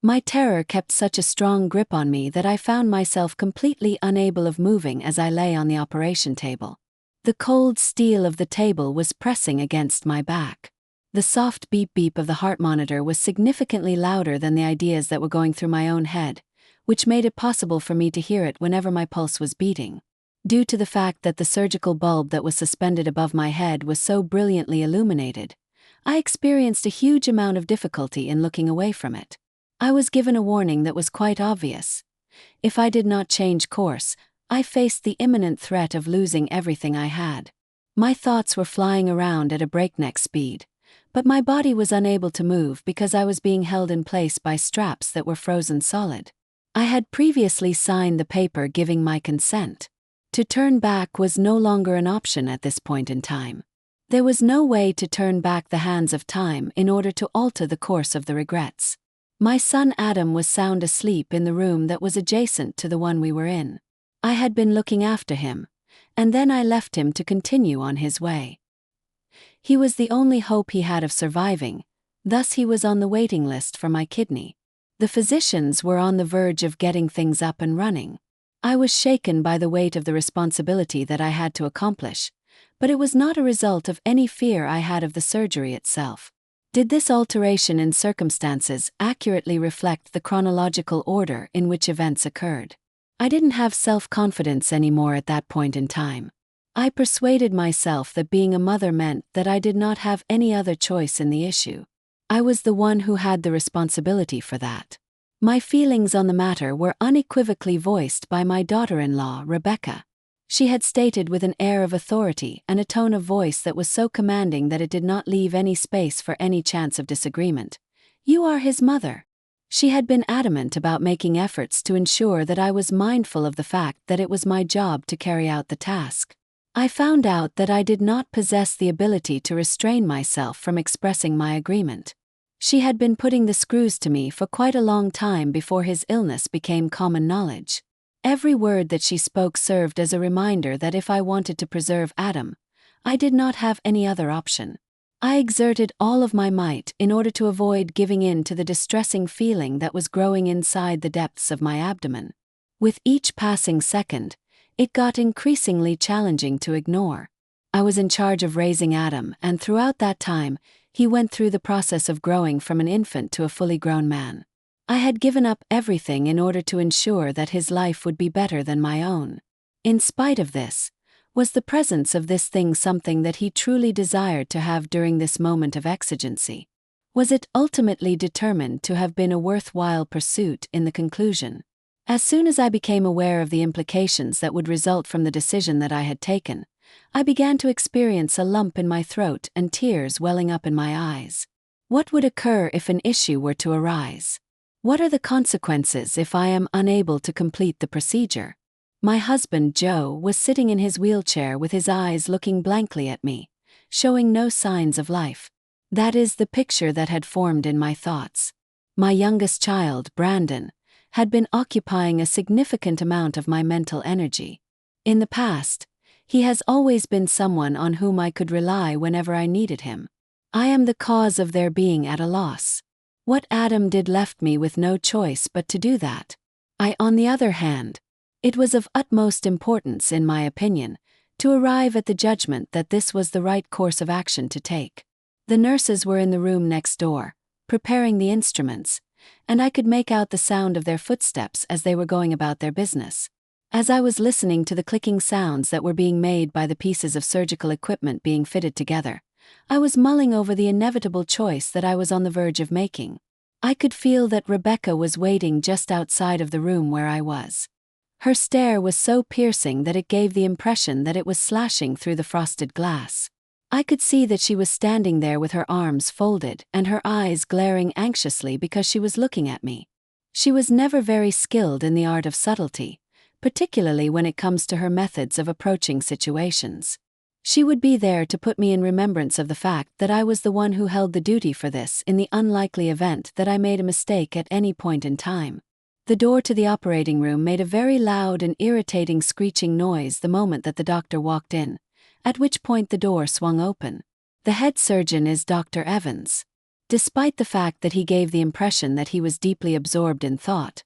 My terror kept such a strong grip on me that I found myself completely unable of moving as I lay on the operation table. The cold steel of the table was pressing against my back. The soft beep-beep of the heart monitor was significantly louder than the ideas that were going through my own head, which made it possible for me to hear it whenever my pulse was beating. Due to the fact that the surgical bulb that was suspended above my head was so brilliantly illuminated, I experienced a huge amount of difficulty in looking away from it. I was given a warning that was quite obvious. If I did not change course, I faced the imminent threat of losing everything I had. My thoughts were flying around at a breakneck speed, but my body was unable to move because I was being held in place by straps that were frozen solid. I had previously signed the paper giving my consent. To turn back was no longer an option at this point in time. There was no way to turn back the hands of time in order to alter the course of the regrets. My son Adam was sound asleep in the room that was adjacent to the one we were in. I had been looking after him, and then I left him to continue on his way. He was the only hope he had of surviving, thus he was on the waiting list for my kidney. The physicians were on the verge of getting things up and running. I was shaken by the weight of the responsibility that I had to accomplish, but it was not a result of any fear I had of the surgery itself. Did this alteration in circumstances accurately reflect the chronological order in which events occurred? I didn't have self-confidence anymore at that point in time. I persuaded myself that being a mother meant that I did not have any other choice in the issue. I was the one who had the responsibility for that. My feelings on the matter were unequivocally voiced by my daughter-in-law, Rebecca. She had stated with an air of authority and a tone of voice that was so commanding that it did not leave any space for any chance of disagreement. "You are his mother." She had been adamant about making efforts to ensure that I was mindful of the fact that it was my job to carry out the task. I found out that I did not possess the ability to restrain myself from expressing my agreement. She had been putting the screws to me for quite a long time before his illness became common knowledge. Every word that she spoke served as a reminder that if I wanted to preserve Adam, I did not have any other option. I exerted all of my might in order to avoid giving in to the distressing feeling that was growing inside the depths of my abdomen. With each passing second, it got increasingly challenging to ignore. I was in charge of raising Adam, and throughout that time, he went through the process of growing from an infant to a fully grown man. I had given up everything in order to ensure that his life would be better than my own. In spite of this, was the presence of this thing something that he truly desired to have during this moment of exigency? Was it ultimately determined to have been a worthwhile pursuit in the conclusion? As soon as I became aware of the implications that would result from the decision that I had taken, I began to experience a lump in my throat and tears welling up in my eyes. What would occur if an issue were to arise? What are the consequences if I am unable to complete the procedure? My husband, Joe, was sitting in his wheelchair with his eyes looking blankly at me, showing no signs of life. That is the picture that had formed in my thoughts. My youngest child, Brandon, had been occupying a significant amount of my mental energy. In the past, he has always been someone on whom I could rely whenever I needed him. I am the cause of their being at a loss. What Adam did left me with no choice but to do that. On the other hand, it was of utmost importance, in my opinion, to arrive at the judgment that this was the right course of action to take. The nurses were in the room next door, preparing the instruments, and I could make out the sound of their footsteps as they were going about their business. As I was listening to the clicking sounds that were being made by the pieces of surgical equipment being fitted together, I was mulling over the inevitable choice that I was on the verge of making. I could feel that Rebecca was waiting just outside of the room where I was. Her stare was so piercing that it gave the impression that it was slashing through the frosted glass. I could see that she was standing there with her arms folded and her eyes glaring anxiously because she was looking at me. She was never very skilled in the art of subtlety, particularly when it comes to her methods of approaching situations. She would be there to put me in remembrance of the fact that I was the one who held the duty for this in the unlikely event that I made a mistake at any point in time. The door to the operating room made a very loud and irritating screeching noise the moment that the doctor walked in, at which point the door swung open. "The head surgeon is Dr. Evans." Despite the fact that he gave the impression that he was deeply absorbed in thought,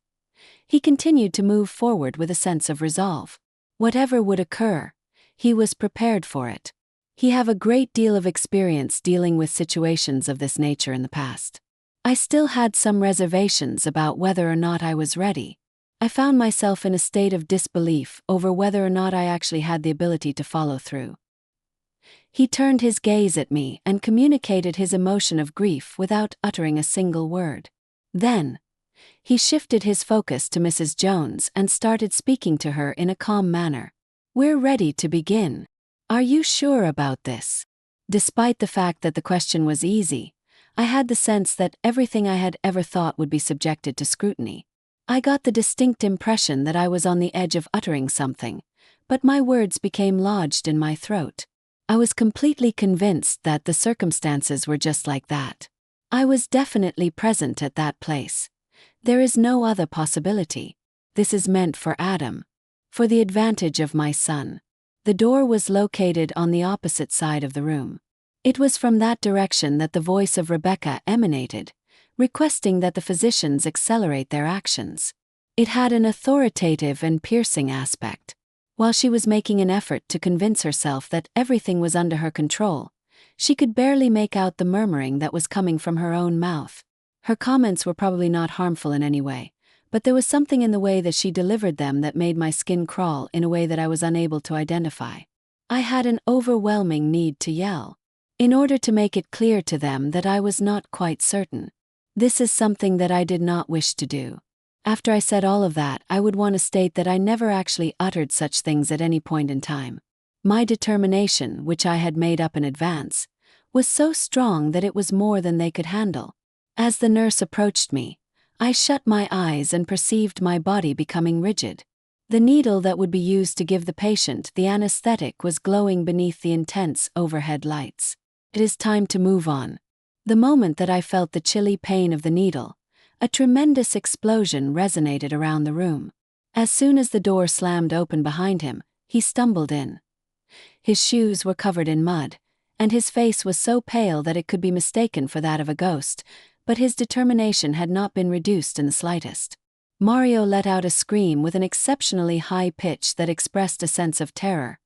he continued to move forward with a sense of resolve. Whatever would occur, he was prepared for it. He had a great deal of experience dealing with situations of this nature in the past. I still had some reservations about whether or not I was ready. I found myself in a state of disbelief over whether or not I actually had the ability to follow through. He turned his gaze at me and communicated his emotion of grief without uttering a single word. Then, he shifted his focus to Mrs. Jones and started speaking to her in a calm manner. "We're ready to begin. Are you sure about this?" Despite the fact that the question was easy, I had the sense that everything I had ever thought would be subjected to scrutiny. I got the distinct impression that I was on the edge of uttering something, but my words became lodged in my throat. I was completely convinced that the circumstances were just like that. I was definitely present at that place. There is no other possibility. This is meant for Adam. For the advantage of my son. The door was located on the opposite side of the room. It was from that direction that the voice of Rebecca emanated, requesting that the physicians accelerate their actions. It had an authoritative and piercing aspect. While she was making an effort to convince herself that everything was under her control, she could barely make out the murmuring that was coming from her own mouth. Her comments were probably not harmful in any way, but there was something in the way that she delivered them that made my skin crawl in a way that I was unable to identify. I had an overwhelming need to yell, in order to make it clear to them that I was not quite certain. This is something that I did not wish to do. After I said all of that, I would want to state that I never actually uttered such things at any point in time. My determination, which I had made up in advance, was so strong that it was more than they could handle. As the nurse approached me, I shut my eyes and perceived my body becoming rigid. The needle that would be used to give the patient the anesthetic was glowing beneath the intense overhead lights. It is time to move on. The moment that I felt the chilly pain of the needle, a tremendous explosion resonated around the room. As soon as the door slammed open behind him, he stumbled in. His shoes were covered in mud, and his face was so pale that it could be mistaken for that of a ghost, but his determination had not been reduced in the slightest. Mario let out a scream with an exceptionally high pitch that expressed a sense of terror.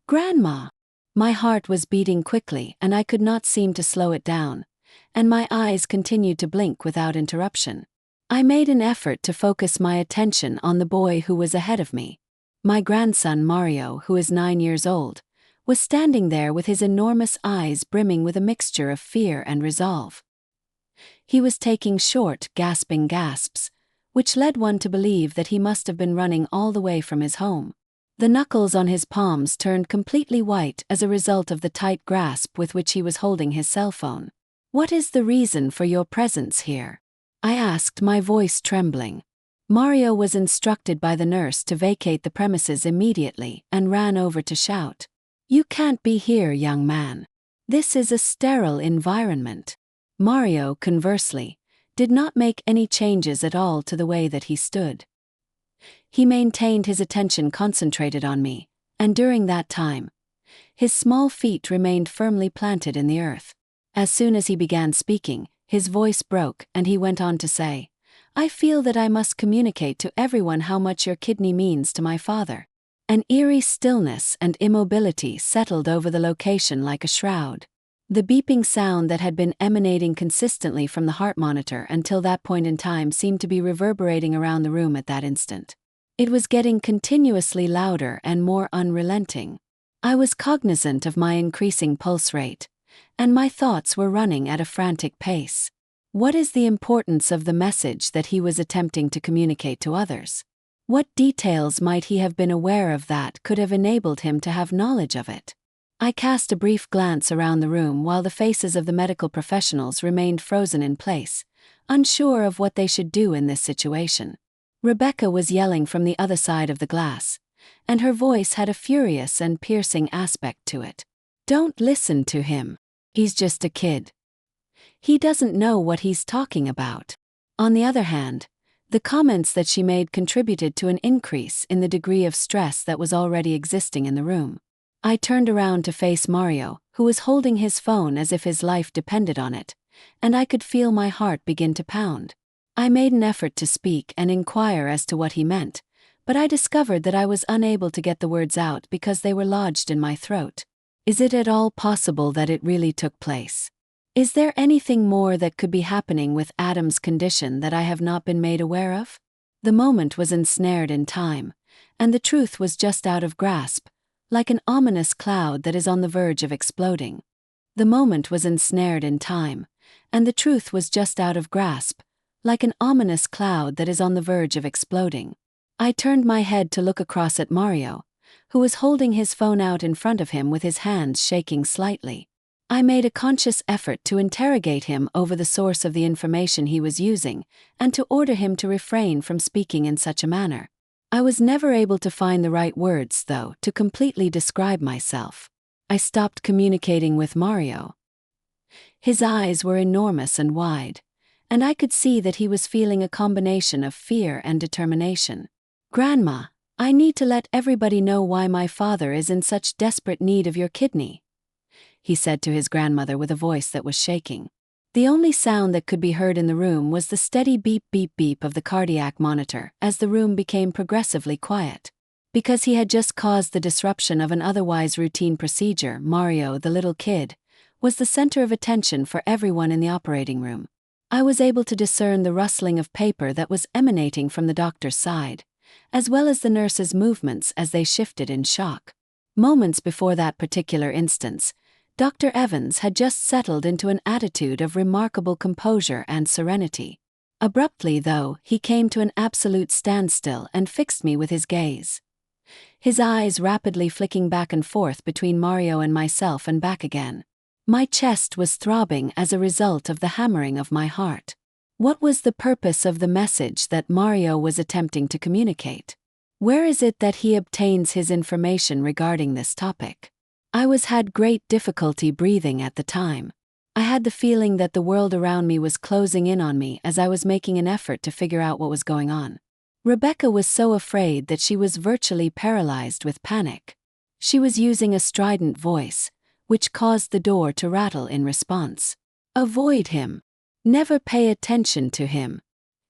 "Grandma!" My heart was beating quickly and I could not seem to slow it down, and my eyes continued to blink without interruption. I made an effort to focus my attention on the boy who was ahead of me. My grandson Mario, who is 9 years old, was standing there with his enormous eyes brimming with a mixture of fear and resolve. He was taking short, gasping gasps, which led one to believe that he must have been running all the way from his home. The knuckles on his palms turned completely white as a result of the tight grasp with which he was holding his cell phone. "What is the reason for your presence here?" I asked, my voice trembling. Mario was instructed by the nurse to vacate the premises immediately and ran over to shout, "You can't be here, young man. This is a sterile environment." Mario, conversely, did not make any changes at all to the way that he stood. He maintained his attention concentrated on me, and during that time, his small feet remained firmly planted in the earth. As soon as he began speaking, his voice broke and he went on to say, "I feel that I must communicate to everyone how much your kidney means to my father." An eerie stillness and immobility settled over the location like a shroud. The beeping sound that had been emanating consistently from the heart monitor until that point in time seemed to be reverberating around the room at that instant. It was getting continuously louder and more unrelenting. I was cognizant of my increasing pulse rate, and my thoughts were running at a frantic pace. What is the importance of the message that he was attempting to communicate to others? What details might he have been aware of that could have enabled him to have knowledge of it? I cast a brief glance around the room while the faces of the medical professionals remained frozen in place, unsure of what they should do in this situation. Rebecca was yelling from the other side of the glass, and her voice had a furious and piercing aspect to it. "Don't listen to him. He's just a kid. He doesn't know what he's talking about." On the other hand, the comments that she made contributed to an increase in the degree of stress that was already existing in the room. I turned around to face Mario, who was holding his phone as if his life depended on it, and I could feel my heart begin to pound. I made an effort to speak and inquire as to what he meant, but I discovered that I was unable to get the words out because they were lodged in my throat. Is it at all possible that it really took place? Is there anything more that could be happening with Adam's condition that I have not been made aware of? The moment was ensnared in time, and the truth was just out of grasp, like an ominous cloud that is on the verge of exploding. The moment was ensnared in time, and the truth was just out of grasp, like an ominous cloud that is on the verge of exploding. I turned my head to look across at Mario, who was holding his phone out in front of him with his hands shaking slightly. I made a conscious effort to interrogate him over the source of the information he was using, and to order him to refrain from speaking in such a manner. I was never able to find the right words, though, to completely describe myself. I stopped communicating with Mario. His eyes were enormous and wide, and I could see that he was feeling a combination of fear and determination. "Grandma, I need to let everybody know why my father is in such desperate need of your kidney," he said to his grandmother with a voice that was shaking. The only sound that could be heard in the room was the steady beep beep beep of the cardiac monitor as the room became progressively quiet. Because he had just caused the disruption of an otherwise routine procedure, Mario, the little kid, was the center of attention for everyone in the operating room. I was able to discern the rustling of paper that was emanating from the doctor's side, as well as the nurses' movements as they shifted in shock. Moments before that particular instance, Dr. Evans had just settled into an attitude of remarkable composure and serenity. Abruptly, though, he came to an absolute standstill and fixed me with his gaze. His eyes rapidly flicking back and forth between Mario and myself and back again. My chest was throbbing as a result of the hammering of my heart. What was the purpose of the message that Mario was attempting to communicate? Where is it that he obtains his information regarding this topic? I had great difficulty breathing at the time. I had the feeling that the world around me was closing in on me as I was making an effort to figure out what was going on. Rebecca was so afraid that she was virtually paralyzed with panic. She was using a strident voice, which caused the door to rattle in response. "Avoid him. Never pay attention to him.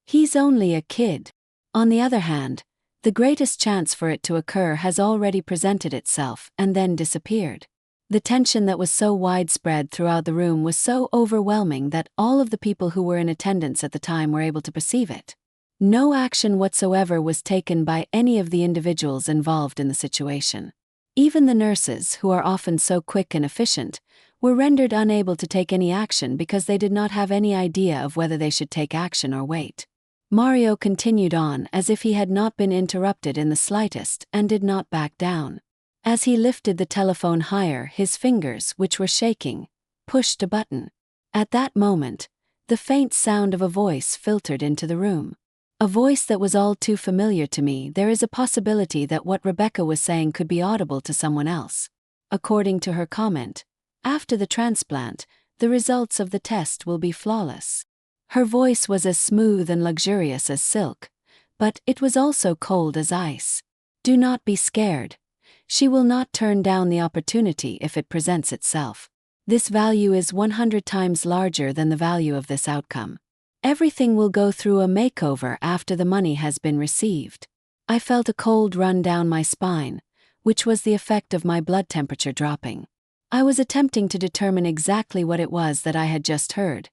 He's only a kid." On the other hand, the greatest chance for it to occur has already presented itself and then disappeared. The tension that was so widespread throughout the room was so overwhelming that all of the people who were in attendance at the time were able to perceive it. No action whatsoever was taken by any of the individuals involved in the situation. Even the nurses, who are often so quick and efficient, were rendered unable to take any action because they did not have any idea of whether they should take action or wait. Mario continued on as if he had not been interrupted in the slightest and did not back down. As he lifted the telephone higher, his fingers, which were shaking, pushed a button. At that moment, the faint sound of a voice filtered into the room. A voice that was all too familiar to me. There is a possibility that what Rebecca was saying could be audible to someone else. According to her comment, after the transplant, the results of the test will be flawless. Her voice was as smooth and luxurious as silk, but it was also cold as ice. "Do not be scared. She will not turn down the opportunity if it presents itself. This value is 100 times larger than the value of this outcome. Everything will go through a makeover after the money has been received." I felt a cold run down my spine, which was the effect of my blood temperature dropping. I was attempting to determine exactly what it was that I had just heard,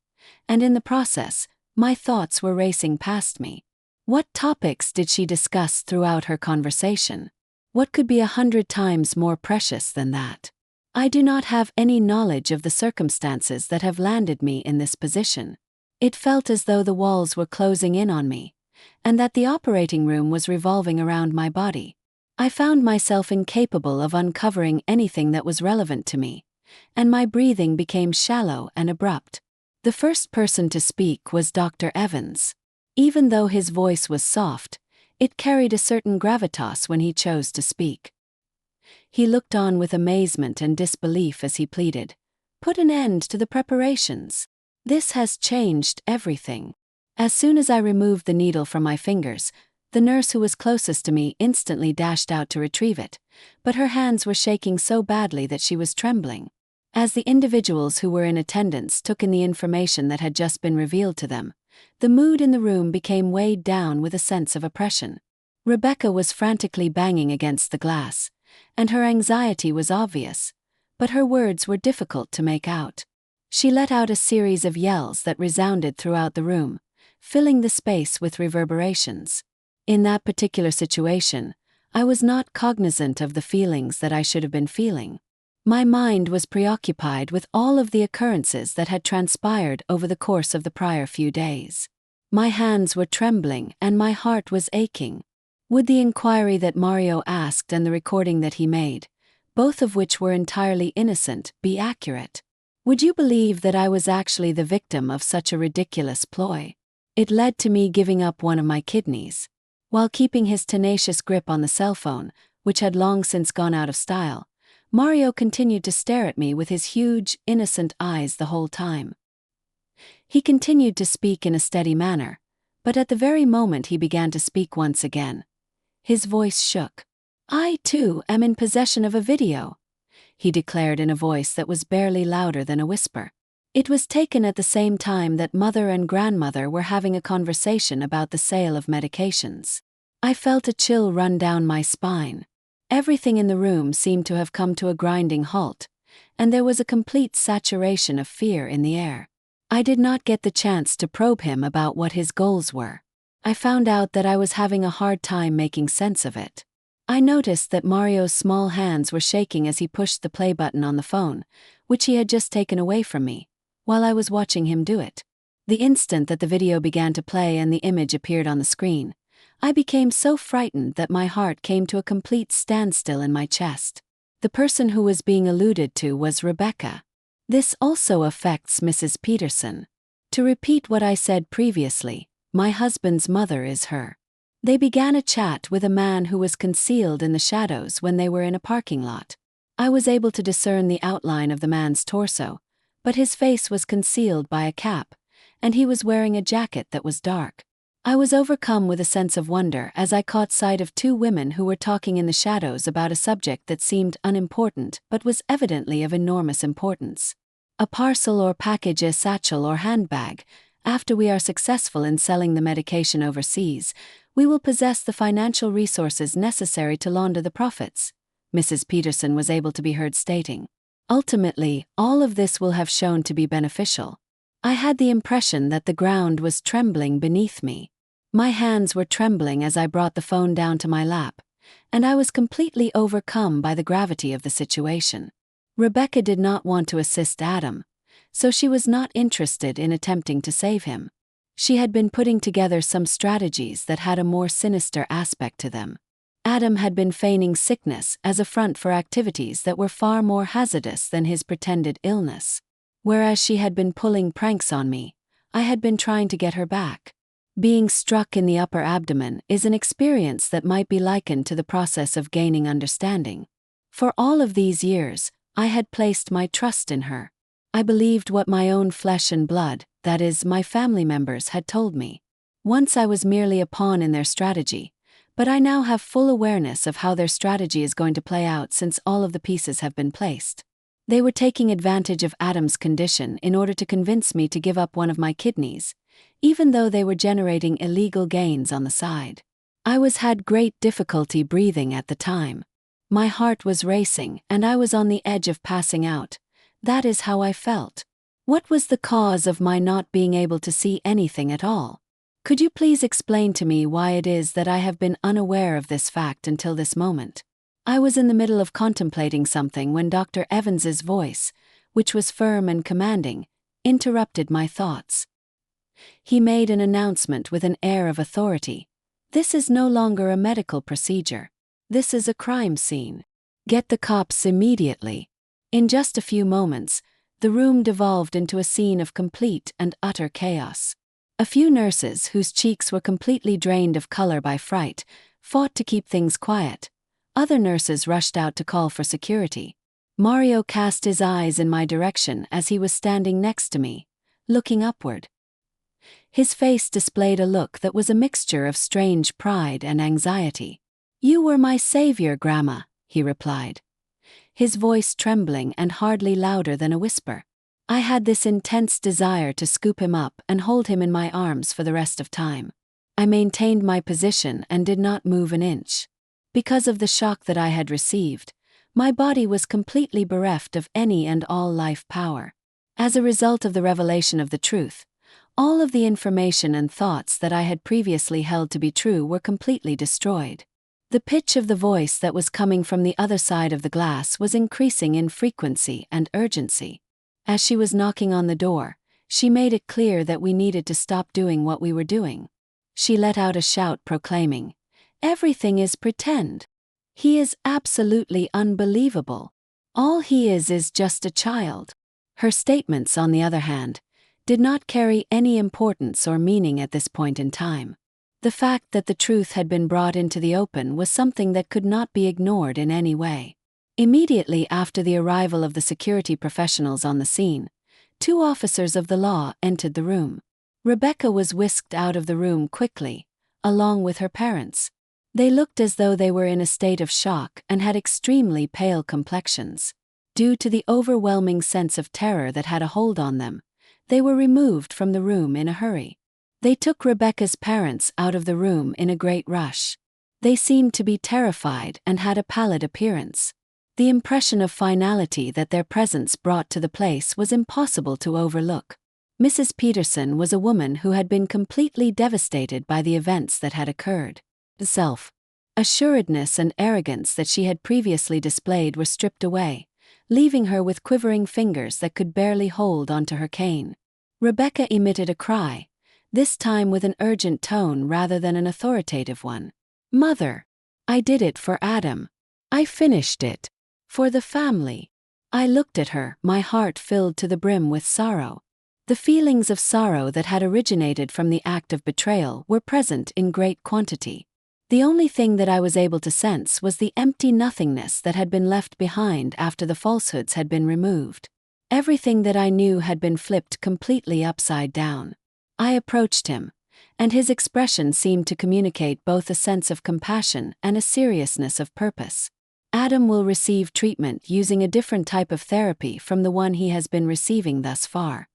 and in the process, my thoughts were racing past me. What topics did she discuss throughout her conversation? What could be 100 times more precious than that? I do not have any knowledge of the circumstances that have landed me in this position. It felt as though the walls were closing in on me, and that the operating room was revolving around my body. I found myself incapable of uncovering anything that was relevant to me, and my breathing became shallow and abrupt. The first person to speak was Dr. Evans. Even though his voice was soft, it carried a certain gravitas when he chose to speak. He looked on with amazement and disbelief as he pleaded, "Put an end to the preparations. This has changed everything." As soon as I removed the needle from my fingers, the nurse who was closest to me instantly dashed out to retrieve it, but her hands were shaking so badly that she was trembling. As the individuals who were in attendance took in the information that had just been revealed to them, the mood in the room became weighed down with a sense of oppression. Rebecca was frantically banging against the glass, and her anxiety was obvious, but her words were difficult to make out. She let out a series of yells that resounded throughout the room, filling the space with reverberations. In that particular situation, I was not cognizant of the feelings that I should have been feeling. My mind was preoccupied with all of the occurrences that had transpired over the course of the prior few days. My hands were trembling and my heart was aching. Would the inquiry that Mario asked and the recording that he made, both of which were entirely innocent, be accurate? Would you believe that I was actually the victim of such a ridiculous ploy? It led to me giving up one of my kidneys. While keeping his tenacious grip on the cell phone, which had long since gone out of style, Mario continued to stare at me with his huge, innocent eyes the whole time. He continued to speak in a steady manner, but at the very moment he began to speak once again, his voice shook. "I, too, am in possession of a video," he declared in a voice that was barely louder than a whisper. It was taken at the same time that mother and grandmother were having a conversation about the sale of medications. I felt a chill run down my spine. Everything in the room seemed to have come to a grinding halt, and there was a complete saturation of fear in the air. I did not get the chance to probe him about what his goals were. I found out that I was having a hard time making sense of it. I noticed that Mario's small hands were shaking as he pushed the play button on the phone, which he had just taken away from me, while I was watching him do it. The instant that the video began to play and the image appeared on the screen, I became so frightened that my heart came to a complete standstill in my chest. The person who was being alluded to was Rebecca. This also affects Mrs. Peterson. To repeat what I said previously, my husband's mother is her. They began a chat with a man who was concealed in the shadows when they were in a parking lot. I was able to discern the outline of the man's torso, but his face was concealed by a cap, and he was wearing a jacket that was dark. I was overcome with a sense of wonder as I caught sight of two women who were talking in the shadows about a subject that seemed unimportant but was evidently of enormous importance. A parcel or package, a satchel or handbag. After we are successful in selling the medication overseas, we will possess the financial resources necessary to launder the profits, Mrs. Peterson was able to be heard stating. Ultimately, all of this will have shown to be beneficial. I had the impression that the ground was trembling beneath me. My hands were trembling as I brought the phone down to my lap, and I was completely overcome by the gravity of the situation. Rebecca did not want to assist Adam, so she was not interested in attempting to save him. She had been putting together some strategies that had a more sinister aspect to them. Adam had been feigning sickness as a front for activities that were far more hazardous than his pretended illness. Whereas she had been pulling pranks on me, I had been trying to get her back. Being struck in the upper abdomen is an experience that might be likened to the process of gaining understanding. For all of these years, I had placed my trust in her. I believed what my own flesh and blood, that is, my family members, had told me. Once I was merely a pawn in their strategy, but I now have full awareness of how their strategy is going to play out since all of the pieces have been placed. They were taking advantage of Adam's condition in order to convince me to give up one of my kidneys, even though they were generating illegal gains on the side. I had great difficulty breathing at the time. My heart was racing and I was on the edge of passing out. That is how I felt. What was the cause of my not being able to see anything at all? Could you please explain to me why it is that I have been unaware of this fact until this moment? I was in the middle of contemplating something when Dr. Evans's voice, which was firm and commanding, interrupted my thoughts. He made an announcement with an air of authority. "This is no longer a medical procedure. This is a crime scene. Get the cops immediately." In just a few moments, the room devolved into a scene of complete and utter chaos. A few nurses, whose cheeks were completely drained of color by fright, fought to keep things quiet. Other nurses rushed out to call for security. Mario cast his eyes in my direction as he was standing next to me, looking upward. His face displayed a look that was a mixture of strange pride and anxiety. "You were my savior, Grandma," he replied. his voice trembling and hardly louder than a whisper. I had this intense desire to scoop him up and hold him in my arms for the rest of time. I maintained my position and did not move an inch. Because of the shock that I had received, my body was completely bereft of any and all life power. As a result of the revelation of the truth, all of the information and thoughts that I had previously held to be true were completely destroyed. The pitch of the voice that was coming from the other side of the glass was increasing in frequency and urgency. As she was knocking on the door, she made it clear that we needed to stop doing what we were doing. She let out a shout proclaiming, "Everything is pretend. He is absolutely unbelievable. All he is just a child." Her statements, on the other hand, did not carry any importance or meaning at this point in time. The fact that the truth had been brought into the open was something that could not be ignored in any way. Immediately after the arrival of the security professionals on the scene, 2 officers of the law entered the room. Rebecca was whisked out of the room quickly, along with her parents. They looked as though they were in a state of shock and had extremely pale complexions. Due to the overwhelming sense of terror that had a hold on them, they were removed from the room in a hurry. They took Rebecca's parents out of the room in a great rush. They seemed to be terrified and had a pallid appearance. The impression of finality that their presence brought to the place was impossible to overlook. Mrs. Peterson was a woman who had been completely devastated by the events that had occurred. The self-assuredness and arrogance that she had previously displayed were stripped away, leaving her with quivering fingers that could barely hold onto her cane. Rebecca emitted a cry, this time with an urgent tone rather than an authoritative one. "Mother, I did it for Adam. I finished it. For the family." I looked at her, my heart filled to the brim with sorrow. The feelings of sorrow that had originated from the act of betrayal were present in great quantity. The only thing that I was able to sense was the empty nothingness that had been left behind after the falsehoods had been removed. Everything that I knew had been flipped completely upside down. I approached him, and his expression seemed to communicate both a sense of compassion and a seriousness of purpose. Adam will receive treatment using a different type of therapy from the one he has been receiving thus far.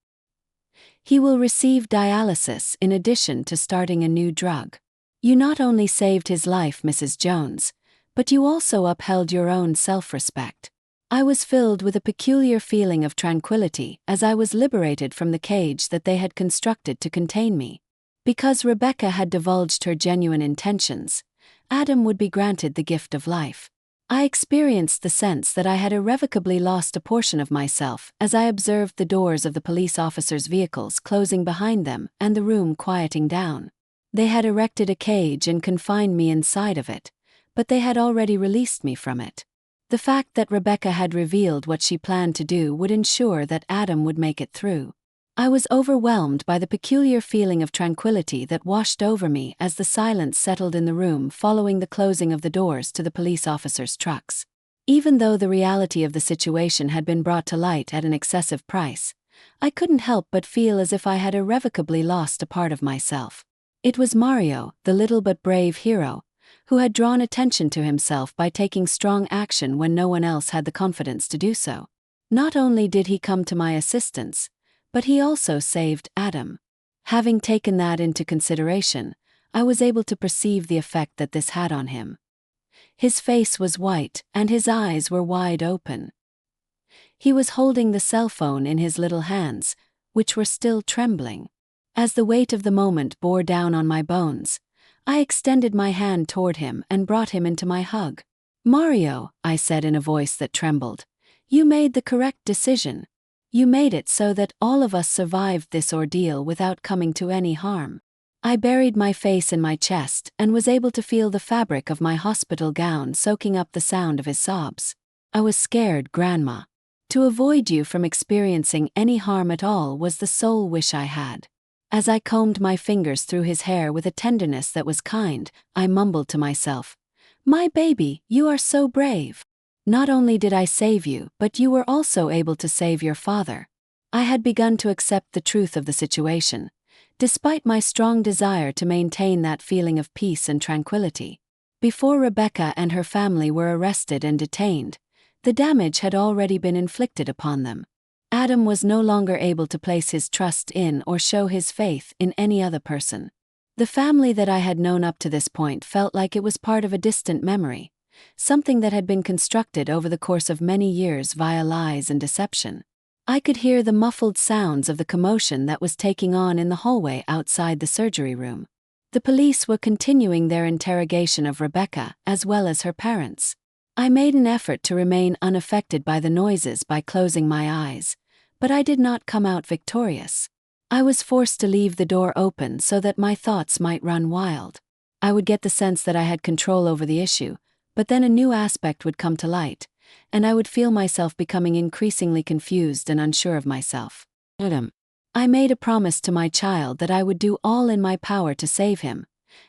He will receive dialysis in addition to starting a new drug. You not only saved his life, Mrs. Jones, but you also upheld your own self-respect. I was filled with a peculiar feeling of tranquility as I was liberated from the cage that they had constructed to contain me. Because Rebecca had divulged her genuine intentions, Adam would be granted the gift of life. I experienced the sense that I had irrevocably lost a portion of myself as I observed the doors of the police officers' vehicles closing behind them and the room quieting down. They had erected a cage and confined me inside of it, but they had already released me from it. The fact that Rebecca had revealed what she planned to do would ensure that Adam would make it through. I was overwhelmed by the peculiar feeling of tranquility that washed over me as the silence settled in the room following the closing of the doors to the police officers' trucks. Even though the reality of the situation had been brought to light at an excessive price, I couldn't help but feel as if I had irrevocably lost a part of myself. It was Mario, the little but brave hero, who had drawn attention to himself by taking strong action when no one else had the confidence to do so. Not only did he come to my assistance, but he also saved Adam. Having taken that into consideration, I was able to perceive the effect that this had on him. His face was white and his eyes were wide open. He was holding the cell phone in his little hands, which were still trembling. As the weight of the moment bore down on my bones, I extended my hand toward him and brought him into my hug. "Mario," I said in a voice that trembled, "you made the correct decision. You made it so that all of us survived this ordeal without coming to any harm." I buried my face in my chest and was able to feel the fabric of my hospital gown soaking up the sound of his sobs. "I was scared, Grandma. To avoid you from experiencing any harm at all was the sole wish I had." As I combed my fingers through his hair with a tenderness that was kind, I mumbled to myself, "My baby, you are so brave. Not only did I save you, but you were also able to save your father." I had begun to accept the truth of the situation, despite my strong desire to maintain that feeling of peace and tranquility. Before Rebecca and her family were arrested and detained, The damage had already been inflicted upon them. Adam was no longer able to place his trust in or show his faith in any other person. The family that I had known up to this point felt like it was part of a distant memory, something that had been constructed over the course of many years via lies and deception. I could hear the muffled sounds of the commotion that was taking on in the hallway outside the surgery room. The police were continuing their interrogation of Rebecca as well as her parents. I made an effort to remain unaffected by the noises by closing my eyes, but I did not come out victorious. I was forced to leave the door open so that my thoughts might run wild. I would get the sense that I had control over the issue, but then a new aspect would come to light, and I would feel myself becoming increasingly confused and unsure of myself. I made a promise to my child that I would do all in my power to save him,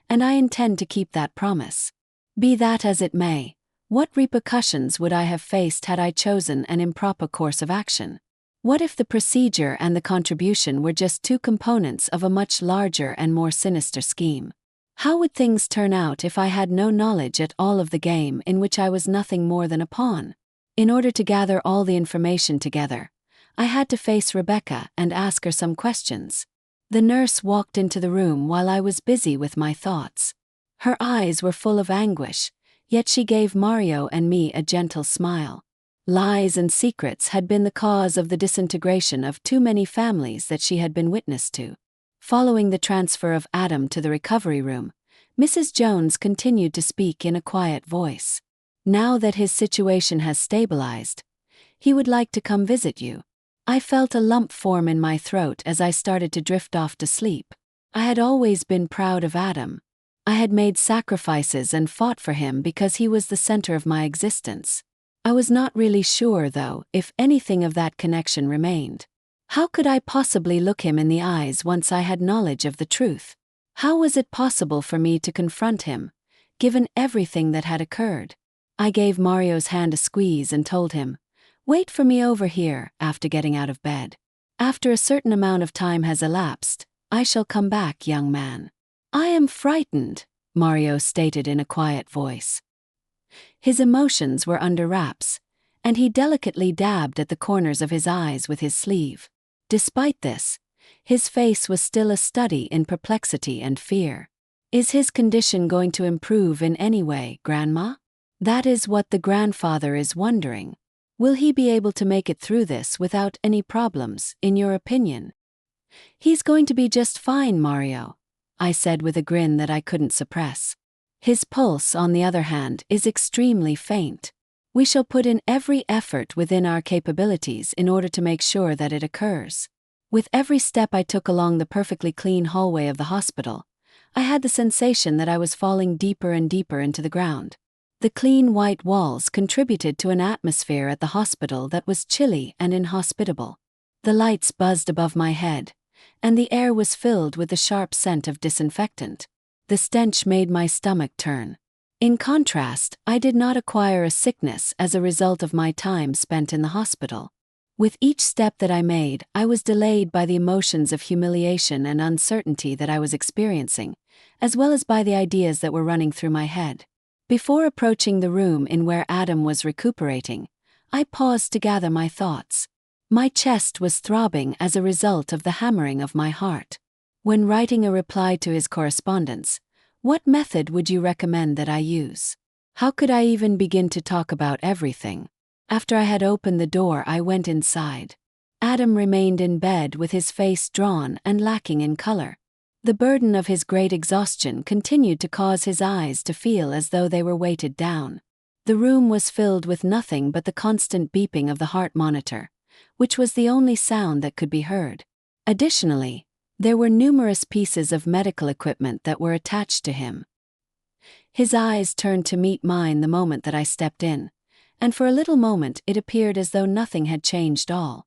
and I intend to keep that promise. Be that as it may, what repercussions would I have faced had I chosen an improper course of action? What if the procedure and the contribution were just two components of a much larger and more sinister scheme? How would things turn out if I had no knowledge at all of the game in which I was nothing more than a pawn? In order to gather all the information together, I had to face Rebecca and ask her some questions. The nurse walked into the room while I was busy with my thoughts. Her eyes were full of anguish, yet she gave Mario and me a gentle smile. Lies and secrets had been the cause of the disintegration of too many families that she had been witness to. Following the transfer of Adam to the recovery room, Mrs. Jones continued to speak in a quiet voice. Now that his situation has stabilized, he would like to come visit you. I felt a lump form in my throat as I started to drift off to sleep. I had always been proud of Adam. I had made sacrifices and fought for him because he was the center of my existence. I was not really sure, though, if anything of that connection remained. How could I possibly look him in the eyes once I had knowledge of the truth? How was it possible for me to confront him, given everything that had occurred? I gave Mario's hand a squeeze and told him, "Wait for me over here," after getting out of bed. "After a certain amount of time has elapsed, I shall come back, young man." "I am frightened," Mario stated in a quiet voice. His emotions were under wraps, and he delicately dabbed at the corners of his eyes with his sleeve. Despite this, his face was still a study in perplexity and fear. "Is his condition going to improve in any way, Grandma?" "That is what the grandfather is wondering. Will he be able to make it through this without any problems, in your opinion?" "He's going to be just fine, Mario," I said with a grin that I couldn't suppress. "His pulse, on the other hand, is extremely faint. We shall put in every effort within our capabilities in order to make sure that it occurs." With every step I took along the perfectly clean hallway of the hospital, I had the sensation that I was falling deeper and deeper into the ground. The clean white walls contributed to an atmosphere at the hospital that was chilly and inhospitable. The lights buzzed above my head, and the air was filled with the sharp scent of disinfectant. The stench made my stomach turn. In contrast, I did not acquire a sickness as a result of my time spent in the hospital. With each step that I made, I was delayed by the emotions of humiliation and uncertainty that I was experiencing, as well as by the ideas that were running through my head. Before approaching the room in where Adam was recuperating, I paused to gather my thoughts. My chest was throbbing as a result of the hammering of my heart. When writing a reply to his correspondence, what method would you recommend that I use? How could I even begin to talk about everything? After I had opened the door, I went inside. Adam remained in bed with his face drawn and lacking in color. The burden of his great exhaustion continued to cause his eyes to feel as though they were weighted down. The room was filled with nothing but the constant beeping of the heart monitor, which was the only sound that could be heard. Additionally, there were numerous pieces of medical equipment that were attached to him. His eyes turned to meet mine the moment that I stepped in, and for a little moment it appeared as though nothing had changed at all.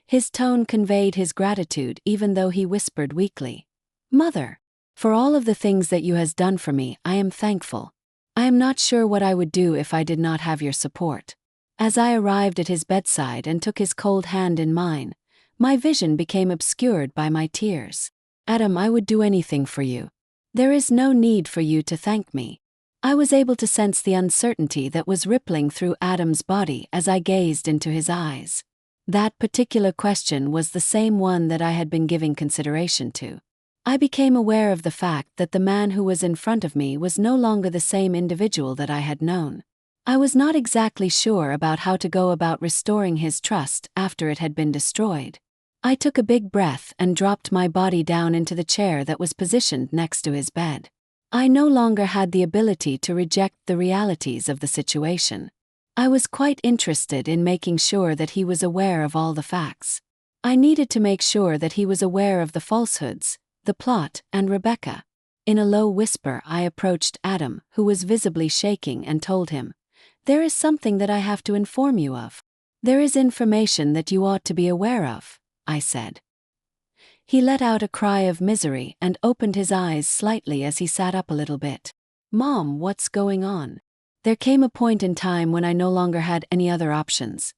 His tone conveyed his gratitude even though he whispered weakly, "Mother, for all of the things that you has done for me, I am thankful. I am not sure what I would do if I did not have your support." As I arrived at his bedside and took his cold hand in mine, my vision became obscured by my tears. "Adam, I would do anything for you. There is no need for you to thank me." I was able to sense the uncertainty that was rippling through Adam's body as I gazed into his eyes. That particular question was the same one that I had been giving consideration to. I became aware of the fact that the man who was in front of me was no longer the same individual that I had known. I was not exactly sure about how to go about restoring his trust after it had been destroyed. I took a big breath and dropped my body down into the chair that was positioned next to his bed. I no longer had the ability to reject the realities of the situation. I was quite interested in making sure that he was aware of all the facts. I needed to make sure that he was aware of the falsehoods, the plot, and Rebecca. In a low whisper, I approached Adam, who was visibly shaking, and told him, "There is something that I have to inform you of. There is information that you ought to be aware of," I said. He let out a cry of misery and opened his eyes slightly as he sat up a little bit. "Mom, what's going on?" There came a point in time when I no longer had any other options.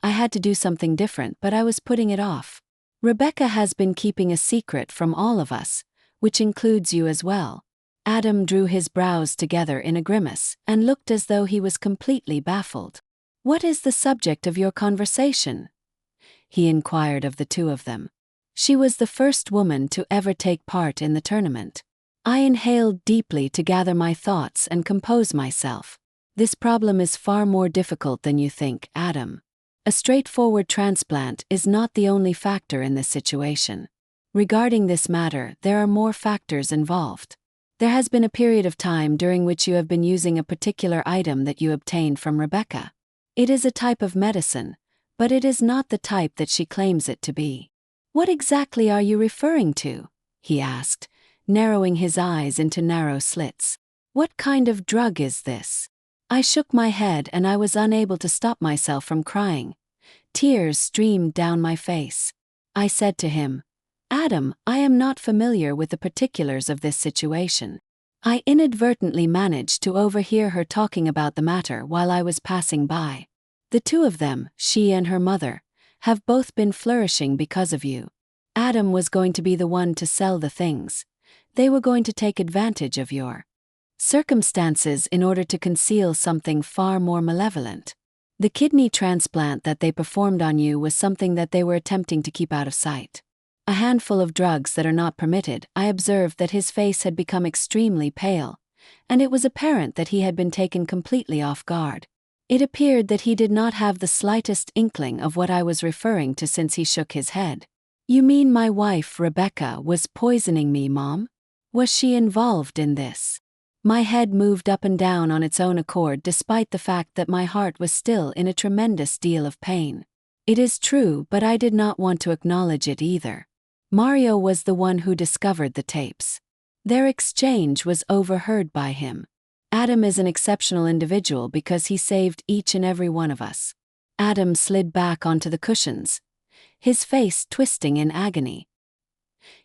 I had to do something different, but I was putting it off. "Rebecca has been keeping a secret from all of us, which includes you as well." Adam drew his brows together in a grimace and looked as though he was completely baffled. "What is the subject of your conversation?" he inquired of the two of them. She was the first woman to ever take part in the tournament. I inhaled deeply to gather my thoughts and compose myself. "This problem is far more difficult than you think, Adam. A straightforward transplant is not the only factor in this situation. Regarding this matter, there are more factors involved. There has been a period of time during which you have been using a particular item that you obtained from Rebecca. It is a type of medicine, but it is not the type that she claims it to be." "What exactly are you referring to?" he asked, narrowing his eyes into narrow slits. "What kind of drug is this?" I shook my head and I was unable to stop myself from crying. Tears streamed down my face. I said to him, "Adam, I am not familiar with the particulars of this situation." I inadvertently managed to overhear her talking about the matter while I was passing by. "The two of them, she and her mother, have both been flourishing because of you. Adam was going to be the one to sell the things. They were going to take advantage of your circumstances in order to conceal something far more malevolent. The kidney transplant that they performed on you was something that they were attempting to keep out of sight. A handful of drugs that are not permitted." I observed that his face had become extremely pale, and it was apparent that he had been taken completely off guard. It appeared that he did not have the slightest inkling of what I was referring to since he shook his head. "You mean my wife, Rebecca, was poisoning me, Mom? Was she involved in this?" My head moved up and down on its own accord despite the fact that my heart was still in a tremendous deal of pain. It is true, but I did not want to acknowledge it either. Mario was the one who discovered the tapes. Their exchange was overheard by him. Adam is an exceptional individual because he saved each and every one of us. Adam slid back onto the cushions, his face twisting in agony.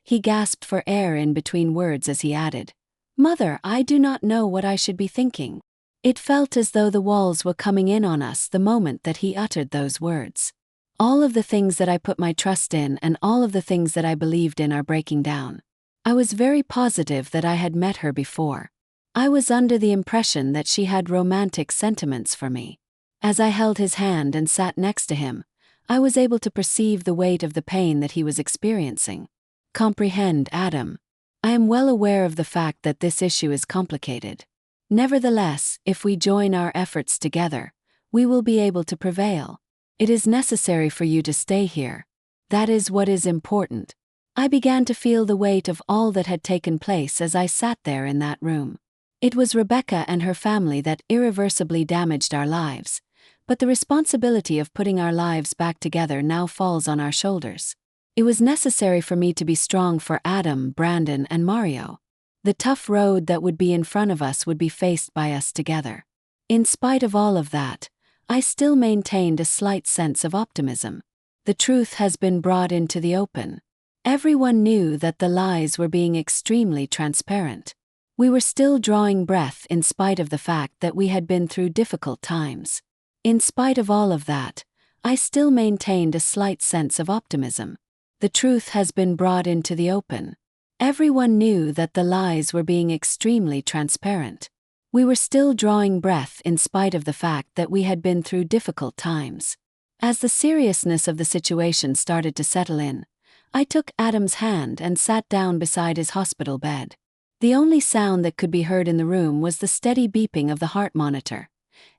He gasped for air in between words as he added, "Mother, I do not know what I should be thinking." It felt as though the walls were coming in on us the moment that he uttered those words. All of the things that I put my trust in and all of the things that I believed in are breaking down. I was very positive that I had met her before. I was under the impression that she had romantic sentiments for me. As I held his hand and sat next to him, I was able to perceive the weight of the pain that he was experiencing. "Comprehend, Adam. I am well aware of the fact that this issue is complicated. Nevertheless, if we join our efforts together, we will be able to prevail. It is necessary for you to stay here. That is what is important." I began to feel the weight of all that had taken place as I sat there in that room. It was Rebecca and her family that irreversibly damaged our lives, but the responsibility of putting our lives back together now falls on our shoulders. It was necessary for me to be strong for Adam, Brandon, and Mario. The tough road that would be in front of us would be faced by us together. In spite of all of that, I still maintained a slight sense of optimism. The truth has been brought into the open. Everyone knew that the lies were being extremely transparent. We were still drawing breath in spite of the fact that we had been through difficult times. In spite of all of that, I still maintained a slight sense of optimism. The truth has been brought into the open. Everyone knew that the lies were being extremely transparent. We were still drawing breath in spite of the fact that we had been through difficult times. As the seriousness of the situation started to settle in, I took Adam's hand and sat down beside his hospital bed. The only sound that could be heard in the room was the steady beeping of the heart monitor.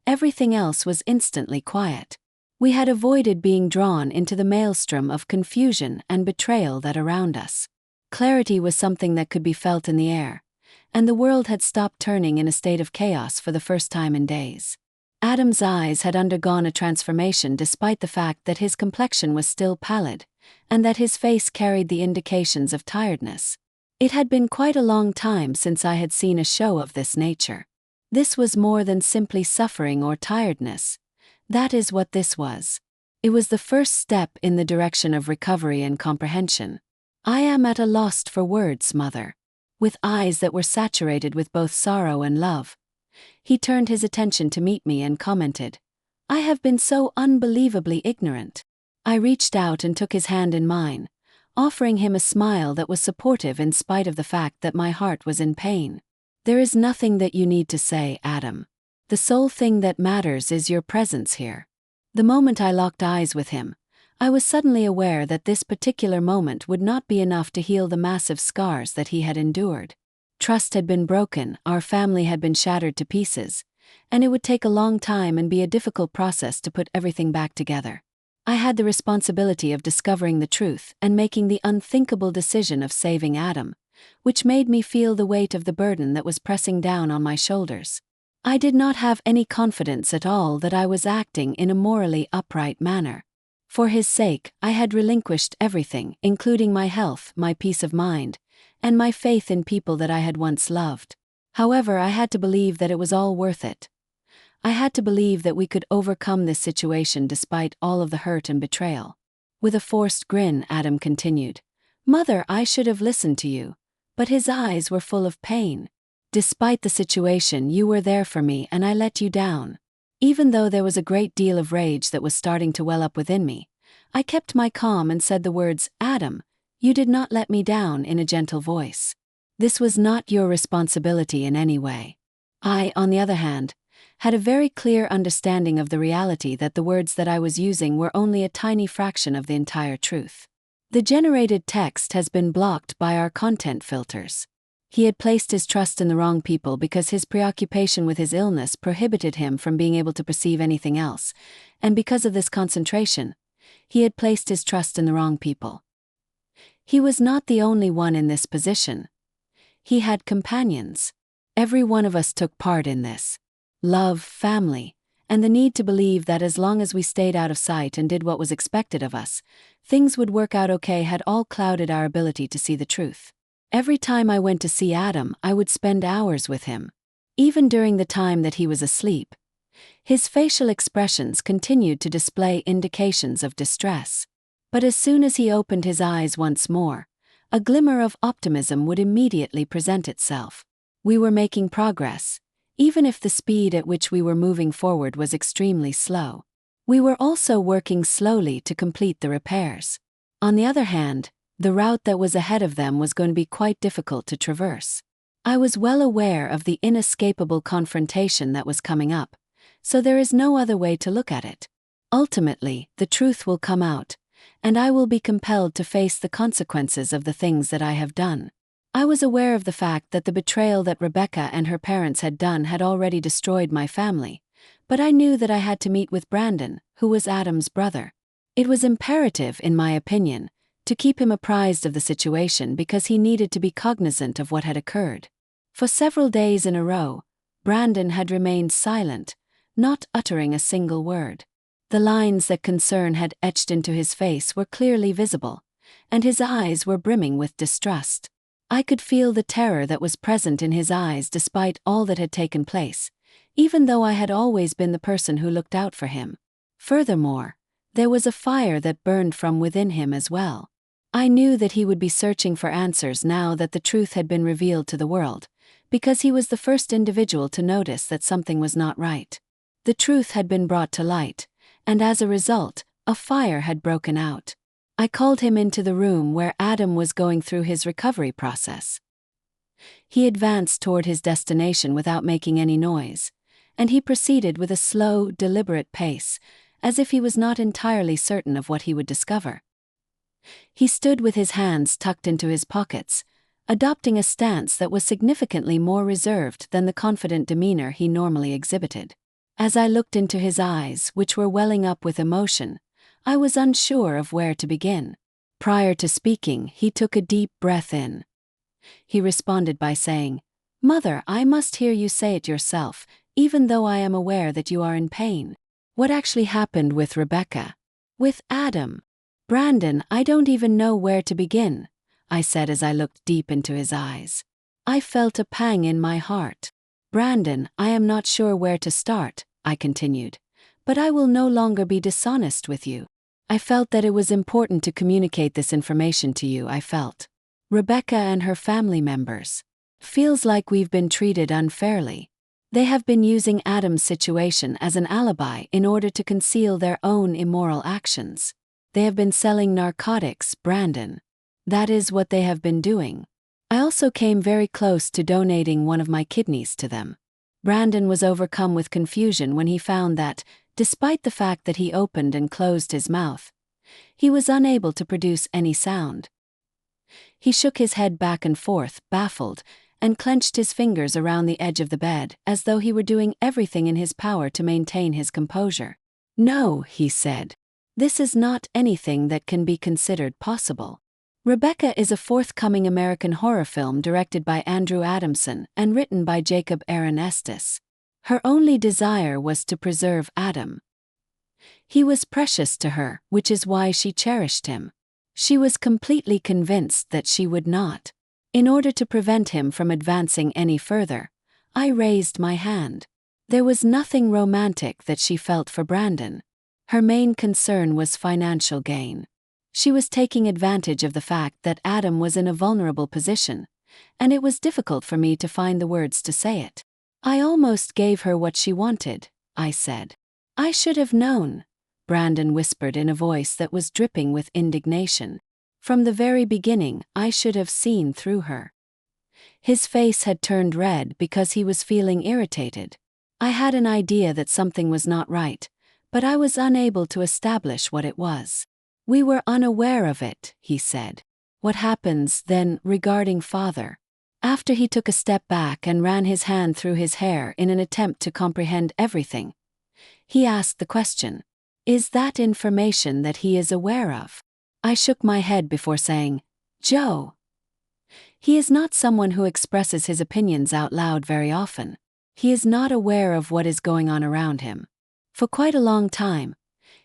Everything else was instantly quiet. We had avoided being drawn into the maelstrom of confusion and betrayal that around us. Clarity was something that could be felt in the air, and the world had stopped turning in a state of chaos for the first time in days. Adam's eyes had undergone a transformation despite the fact that his complexion was still pallid, and that his face carried the indications of tiredness. It had been quite a long time since I had seen a show of this nature. This was more than simply suffering or tiredness. That is what this was. It was the first step in the direction of recovery and comprehension. "I am at a loss for words, Mother." With eyes that were saturated with both sorrow and love, he turned his attention to meet me and commented, "I have been so unbelievably ignorant." I reached out and took his hand in mine, offering him a smile that was supportive in spite of the fact that my heart was in pain. "There is nothing that you need to say, Adam. The sole thing that matters is your presence here." The moment I locked eyes with him, I was suddenly aware that this particular moment would not be enough to heal the massive scars that he had endured. Trust had been broken, our family had been shattered to pieces, and it would take a long time and be a difficult process to put everything back together. I had the responsibility of discovering the truth and making the unthinkable decision of saving Adam, which made me feel the weight of the burden that was pressing down on my shoulders. I did not have any confidence at all that I was acting in a morally upright manner. For his sake, I had relinquished everything, including my health, my peace of mind, and my faith in people that I had once loved. However, I had to believe that it was all worth it. I had to believe that we could overcome this situation despite all of the hurt and betrayal. With a forced grin, Adam continued, "Mother, I should have listened to you." But his eyes were full of pain. "Despite the situation, you were there for me and I let you down." Even though there was a great deal of rage that was starting to well up within me, I kept my calm and said the words, "Adam, you did not let me down," in a gentle voice. "This was not your responsibility in any way." I, on the other hand, had a very clear understanding of the reality that the words that I was using were only a tiny fraction of the entire truth. The generated text has been blocked by our content filters. He had placed his trust in the wrong people because his preoccupation with his illness prohibited him from being able to perceive anything else, and because of this concentration, he had placed his trust in the wrong people. He was not the only one in this position. He had companions. Every one of us took part in this. Love, family, and the need to believe that as long as we stayed out of sight and did what was expected of us, things would work out okay had all clouded our ability to see the truth. Every time I went to see Adam, I would spend hours with him. Even during the time that he was asleep, his facial expressions continued to display indications of distress. But as soon as he opened his eyes once more, a glimmer of optimism would immediately present itself. We were making progress, even if the speed at which we were moving forward was extremely slow. We were also working slowly to complete the repairs. On the other hand, the route that was ahead of them was going to be quite difficult to traverse. I was well aware of the inescapable confrontation that was coming up, so there is no other way to look at it. Ultimately, the truth will come out, and I will be compelled to face the consequences of the things that I have done. I was aware of the fact that the betrayal that Rebecca and her parents had done had already destroyed my family, but I knew that I had to meet with Brandon, who was Adam's brother. It was imperative, in my opinion, to keep him apprised of the situation because he needed to be cognizant of what had occurred. For several days in a row, Brandon had remained silent, not uttering a single word. The lines that concern had etched into his face were clearly visible, and his eyes were brimming with distrust. I could feel the terror that was present in his eyes despite all that had taken place, even though I had always been the person who looked out for him. Furthermore, there was a fire that burned from within him as well. I knew that he would be searching for answers now that the truth had been revealed to the world, because he was the first individual to notice that something was not right. The truth had been brought to light, and as a result, a fire had broken out. I called him into the room where Adam was going through his recovery process. He advanced toward his destination without making any noise, and he proceeded with a slow, deliberate pace, as if he was not entirely certain of what he would discover. He stood with his hands tucked into his pockets, adopting a stance that was significantly more reserved than the confident demeanor he normally exhibited. As I looked into his eyes, which were welling up with emotion, I was unsure of where to begin. Prior to speaking, he took a deep breath in. He responded by saying, "Mother, I must hear you say it yourself, even though I am aware that you are in pain. What actually happened with Rebecca? With Adam? Brandon, I don't even know where to begin," I said as I looked deep into his eyes. I felt a pang in my heart. "Brandon, I am not sure where to start," I continued, "but I will no longer be dishonest with you. I felt that it was important to communicate this information to you. I felt Rebecca and her family members. Feels like we've been treated unfairly. They have been using Adam's situation as an alibi in order to conceal their own immoral actions. They have been selling narcotics, Brandon. That is what they have been doing. I also came very close to donating one of my kidneys to them." Brandon was overcome with confusion when he found that, despite the fact that he opened and closed his mouth, he was unable to produce any sound. He shook his head back and forth, baffled, and clenched his fingers around the edge of the bed as though he were doing everything in his power to maintain his composure. "No," he said. "This is not anything that can be considered possible. Rebecca is a forthcoming American horror film directed by Andrew Adamson and written by Jacob Aaron Estes. Her only desire was to preserve Adam. He was precious to her, which is why she cherished him. She was completely convinced that she would not. In order to prevent him from advancing any further, I raised my hand. There was nothing romantic that she felt for Brandon. Her main concern was financial gain. She was taking advantage of the fact that Adam was in a vulnerable position, and it was difficult for me to find the words to say it. "I almost gave her what she wanted," I said. "I should have known," Brandon whispered in a voice that was dripping with indignation. "From the very beginning, I should have seen through her." His face had turned red because he was feeling irritated. I had an idea that something was not right, but I was unable to establish what it was. "We were unaware of it," he said. "What happens, then, regarding father?" After he took a step back and ran his hand through his hair in an attempt to comprehend everything, he asked the question, "Is that information that he is aware of?" I shook my head before saying, "Joe. He is not someone who expresses his opinions out loud very often. He is not aware of what is going on around him. For quite a long time,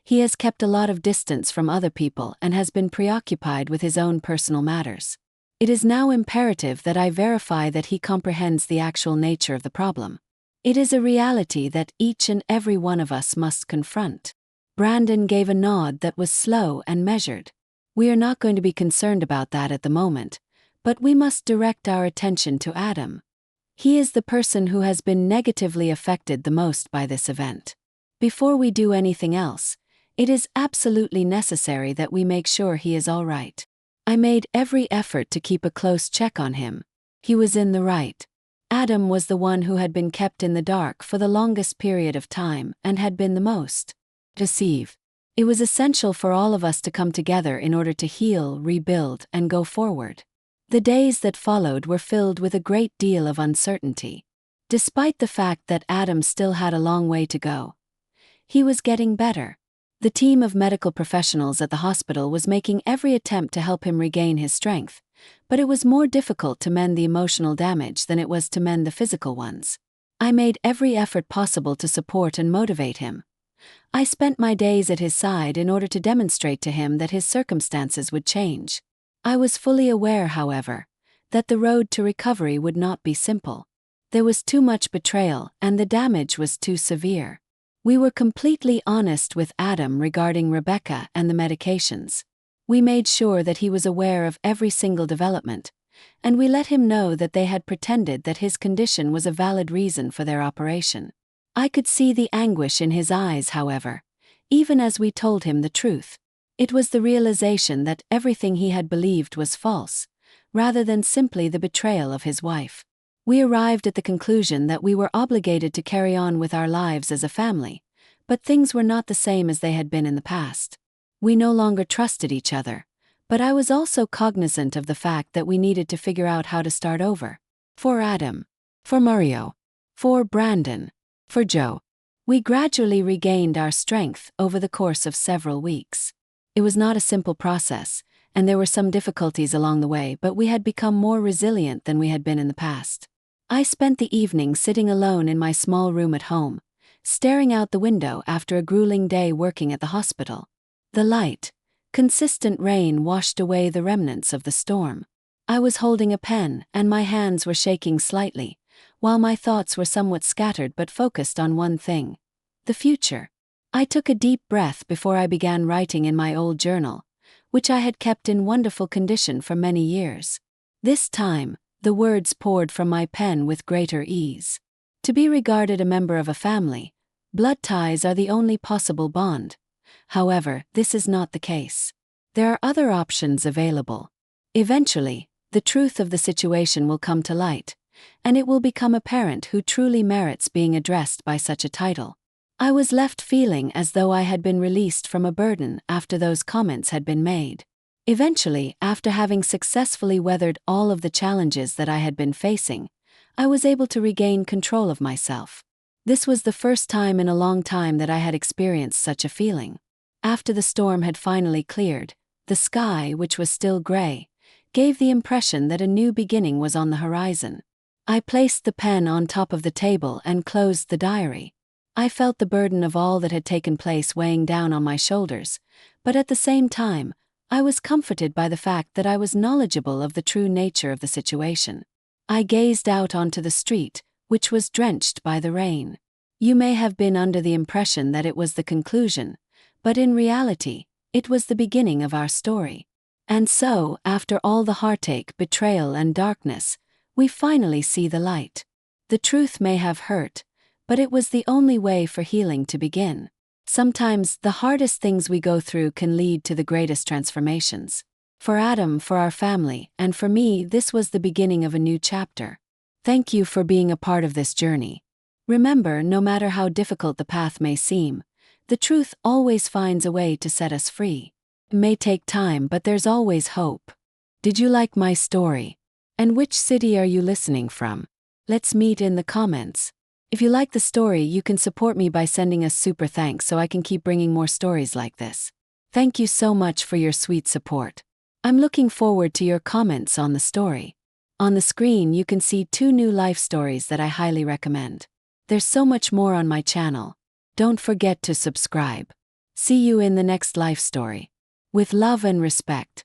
he has kept a lot of distance from other people and has been preoccupied with his own personal matters. It is now imperative that I verify that he comprehends the actual nature of the problem. It is a reality that each and every one of us must confront." Brandon gave a nod that was slow and measured. "We are not going to be concerned about that at the moment, but we must direct our attention to Adam. He is the person who has been negatively affected the most by this event. Before we do anything else, it is absolutely necessary that we make sure he is all right." I made every effort to keep a close check on him. He was in the right. Adam was the one who had been kept in the dark for the longest period of time and had been the most deceived. It was essential for all of us to come together in order to heal, rebuild, and go forward. The days that followed were filled with a great deal of uncertainty. Despite the fact that Adam still had a long way to go, he was getting better. The team of medical professionals at the hospital was making every attempt to help him regain his strength, but it was more difficult to mend the emotional damage than it was to mend the physical ones. I made every effort possible to support and motivate him. I spent my days at his side in order to demonstrate to him that his circumstances would change. I was fully aware, however, that the road to recovery would not be simple. There was too much betrayal and the damage was too severe. We were completely honest with Adam regarding Rebecca and the medications. We made sure that he was aware of every single development, and we let him know that they had pretended that his condition was a valid reason for their operation. I could see the anguish in his eyes, however, even as we told him the truth. It was the realization that everything he had believed was false, rather than simply the betrayal of his wife. We arrived at the conclusion that we were obligated to carry on with our lives as a family, but things were not the same as they had been in the past. We no longer trusted each other, but I was also cognizant of the fact that we needed to figure out how to start over. For Adam, for Mario, for Brandon, for Joe. We gradually regained our strength over the course of several weeks. It was not a simple process, and there were some difficulties along the way, but we had become more resilient than we had been in the past. I spent the evening sitting alone in my small room at home, staring out the window after a grueling day working at the hospital. The light, consistent rain washed away the remnants of the storm. I was holding a pen, and my hands were shaking slightly, while my thoughts were somewhat scattered but focused on one thing: the future. I took a deep breath before I began writing in my old journal, which I had kept in wonderful condition for many years. This time, the words poured from my pen with greater ease. To be regarded a member of a family, blood ties are the only possible bond. However, this is not the case. There are other options available. Eventually, the truth of the situation will come to light, and it will become apparent who truly merits being addressed by such a title. I was left feeling as though I had been released from a burden after those comments had been made. Eventually, after having successfully weathered all of the challenges that I had been facing, I was able to regain control of myself. This was the first time in a long time that I had experienced such a feeling. After the storm had finally cleared, the sky, which was still gray, gave the impression that a new beginning was on the horizon. I placed the pen on top of the table and closed the diary. I felt the burden of all that had taken place weighing down on my shoulders, but at the same time, I was comforted by the fact that I was knowledgeable of the true nature of the situation. I gazed out onto the street, which was drenched by the rain. You may have been under the impression that it was the conclusion, but in reality, it was the beginning of our story. And so, after all the heartache, betrayal, and darkness, we finally see the light. The truth may have hurt, but it was the only way for healing to begin. Sometimes, the hardest things we go through can lead to the greatest transformations. For Adam, for our family, and for me, this was the beginning of a new chapter. Thank you for being a part of this journey. Remember, no matter how difficult the path may seem, the truth always finds a way to set us free. It may take time, but there's always hope. Did you like my story? And which city are you listening from? Let's meet in the comments. If you like the story, you can support me by sending us super thanks so I can keep bringing more stories like this. Thank you so much for your sweet support. I'm looking forward to your comments on the story. On the screen you can see 2 new life stories that I highly recommend. There's so much more on my channel. Don't forget to subscribe. See you in the next life story. With love and respect.